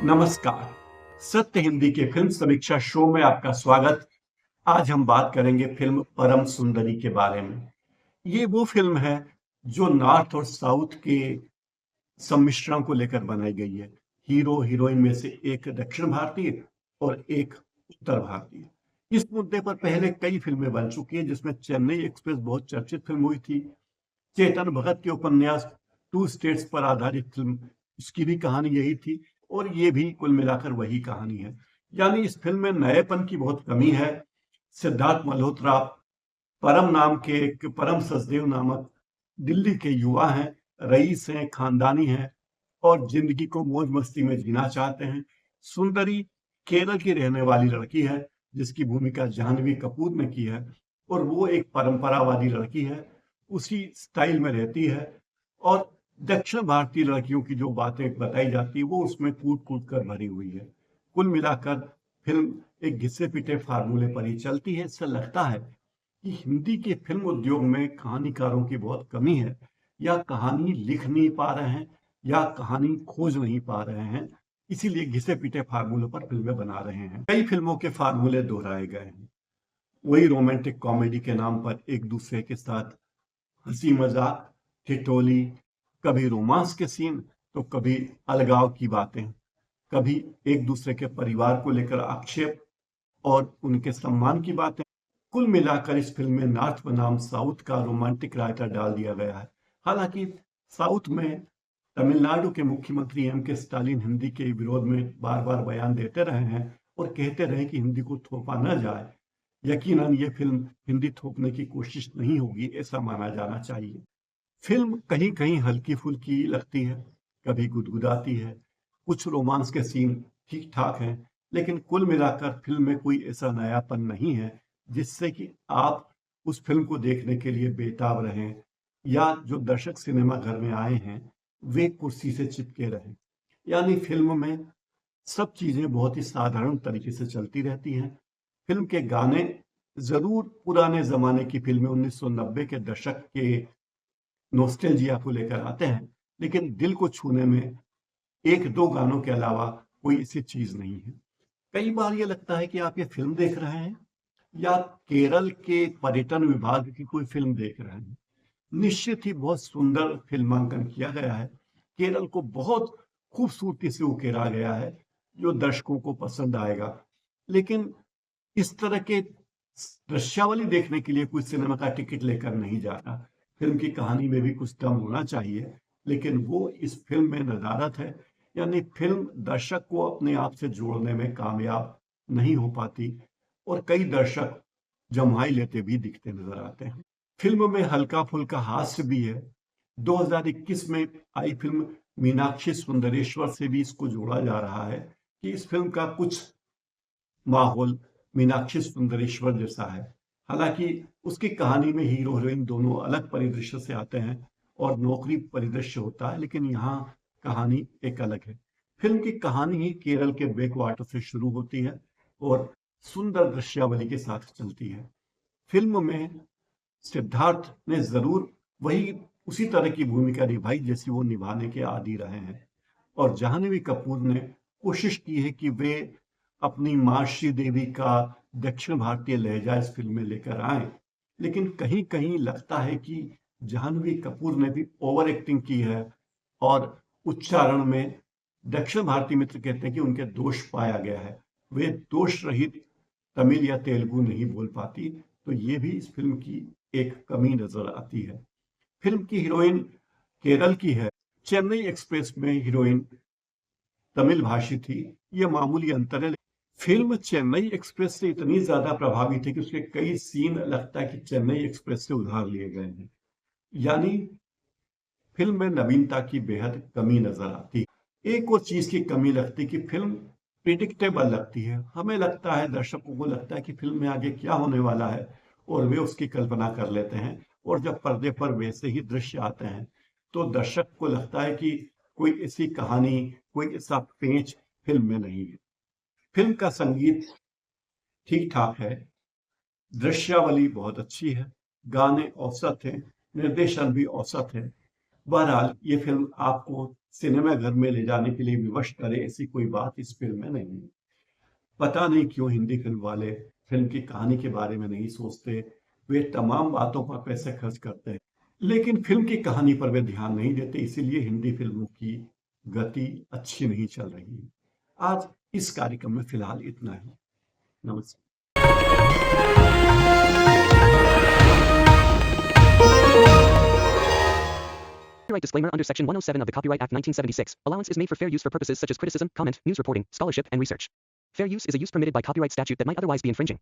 नमस्कार। सत्य हिंदी के फिल्म समीक्षा शो में आपका स्वागत। आज हम बात करेंगे फिल्म परम सुंदरी के बारे में। ये वो फिल्म है जो नॉर्थ और साउथ के सम्मिश्रण को लेकर बनाई गई है। हीरो हीरोइन में से एक दक्षिण भारतीय और एक उत्तर भारतीय। इस मुद्दे पर पहले कई फिल्में बन चुकी हैं, जिसमें चेन्नई एक्सप्रेस बहुत चर्चित फिल्म हुई थी। चेतन भगत के उपन्यास टू स्टेट्स पर आधारित फिल्म, इसकी भी कहानी यही थी और ये भी कुल मिलाकर वही कहानी है। यानी इस फिल्म में नएपन की बहुत कमी है। सिद्धार्थ मल्होत्रा परम सचदेव नामक दिल्ली के युवा हैं, रईस हैं, खानदानी हैं और जिंदगी को मौज मस्ती में जीना चाहते हैं। सुंदरी केरल की रहने वाली लड़की है, जिसकी भूमिका जाह्नवी कपूर ने की है और वो एक परंपरावादी लड़की है, उसी स्टाइल में रहती है और दक्षिण भारतीय लड़कियों की जो बातें बताई जाती है वो उसमें कूट कूट कर भरी हुई है। कुल मिलाकर फिल्म एक घिसे पिटे फार्मूले पर ही चलती है। इससे लगता है कि हिंदी के फिल्म उद्योग में कहानीकारों की बहुत कमी है, या कहानी लिख नहीं पा रहे हैं या कहानी खोज नहीं पा रहे हैं, इसीलिए घिसे पिटे फार्मूलों पर फिल्में बना रहे हैं। कई फिल्मों के फार्मूले दोहराए गए हैं। वही रोमांटिक कॉमेडी के नाम पर एक दूसरे के साथ हंसी मजाक, ठिठोली, कभी रोमांस के सीन तो कभी अलगाव की बातें, कभी एक दूसरे के परिवार को लेकर आक्षेप और उनके सम्मान की बातें। कुल मिलाकर इस फिल्म में नॉर्थ बनाम साउथ का रोमांटिक रायता डाल दिया गया है। हालांकि साउथ में तमिलनाडु के मुख्यमंत्री के स्टालिन हिंदी के विरोध में बार बार बयान देते रहे हैं और कहते रहे कि हिंदी को थोपा न जाए। यकीनन ये फिल्म हिंदी थोपने की कोशिश नहीं होगी, ऐसा माना जाना चाहिए। फिल्म कहीं कहीं हल्की फुल्की लगती है, कभी गुदगुदाती है, कुछ रोमांस के सीन ठीक ठाक हैं, लेकिन कुल मिलाकर फिल्म में कोई ऐसा नयापन नहीं है जिससे कि आप उस फिल्म को देखने के लिए बेताब रहें, या जो दर्शक सिनेमा घर में आए हैं वे कुर्सी से चिपके रहें। यानी फिल्म में सब चीजें बहुत ही साधारण तरीके से चलती रहती हैं। फिल्म के गाने जरूर पुराने जमाने की फिल्में 1990 के दशक के नॉस्टैल्जिया को लेकर आते हैं, लेकिन दिल को छूने में एक दो गानों के अलावा कोई ऐसी चीज नहीं है। कई बार ये लगता है कि आप ये फिल्म देख रहे हैं या केरल के पर्यटन विभाग की कोई फिल्म देख रहे हैं। निश्चित ही बहुत सुंदर फिल्मांकन किया गया है। केरल को बहुत खूबसूरती से उकेरा गया है, जो दर्शकों को पसंद आएगा। लेकिन इस तरह के दृश्यावली देखने के लिए कोई सिनेमा का टिकट लेकर नहीं जाता। फिल्म की कहानी में भी कुछ दम होना चाहिए, लेकिन वो इस फिल्म में नदारत है। यानी फिल्म दर्शक को अपने आप से जोड़ने में कामयाब नहीं हो पाती और कई दर्शक जम्हाई लेते भी दिखते नजर आते हैं। फिल्म में हल्का फुल्का हास्य भी है। 2021 में आई फिल्म मीनाक्षी सुंदरेश्वर से भी इसको जोड़ा जा रहा है कि इस फिल्म का कुछ माहौल मीनाक्षी सुंदरेश्वर जैसा है। हालांकि उसकी कहानी में हीरो हीरोइन दोनों अलग परिदृश्य से आते हैं और नौकरी परिदृश्य होता है, लेकिन यहाँ कहानी एक अलग है। फिल्म की कहानी ही केरल के बैकवाटर से शुरू होती है और सुंदर दृश्यावली के साथ चलती है। फिल्म में सिद्धार्थ ने जरूर वही उसी तरह की भूमिका निभाई जैसी वो निभाने के आदी रहे हैं, और जाह्नवी कपूर ने कोशिश की है कि वे अपनी मां श्रीदेवी का दक्षिण भारतीय लहजा इस फिल्म में लेकर आए। लेकिन कहीं कहीं लगता है कि जाह्नवी कपूर ने भी ओवर एक्टिंग की है और उच्चारण में दक्षिण भारतीय मित्र कहते हैं कि उनके दोष पाया गया है। वे दोष रहित तमिल या तेलुगु नहीं बोल पाती, तो ये भी इस फिल्म की एक कमी नजर आती है। फिल्म की हीरोइन केरल की है, चेन्नई एक्सप्रेस में हीरोइन तमिल भाषी थी। ये मामूली अंतर है। फिल्म चेन्नई एक्सप्रेस से इतनी ज्यादा प्रभावी थी कि उसके कई सीन लगता है कि चेन्नई एक्सप्रेस से उधार लिए गए हैं। यानी फिल्म में नवीनता की बेहद कमी नजर आती है। एक और चीज की कमी लगती कि फिल्म प्रिडिक्टेबल लगती है। हमें लगता है, दर्शकों को लगता है कि फिल्म में आगे क्या होने वाला है और वे उसकी कल्पना कर लेते हैं, और जब पर्दे पर वैसे ही दृश्य आते हैं तो दर्शक को लगता है कि कोई ऐसी कहानी, कोई ऐसा पेंच फिल्म में नहीं है। फिल्म का संगीत ठीक ठाक है, दृश्यावली बहुत अच्छी है, गाने औसत हैं, निर्देशन भी औसत है। बहरहाल ये फिल्म आपको सिनेमा घर में ले जाने के लिए विवश करे, ऐसी कोई बात इस फिल्म में नहीं है। पता नहीं क्यों हिंदी फिल्म वाले फिल्म की कहानी के बारे में नहीं सोचते, वे तमाम बातों पर पैसे खर्च करते हैं, लेकिन फिल्म की कहानी पर वे ध्यान नहीं देते, इसीलिए हिंदी फिल्मों की गति अच्छी नहीं चल रही है। आज इस कार्यक्रम में फिलहाल इतना ही। नमस्कार। Copyright disclaimer under Section 107 of the Copyright Act 1976. Allowance is made for fair use for purposes such as criticism, comment, news reporting, scholarship, and research. Fair use is a use permitted by copyright statute that might otherwise be infringing.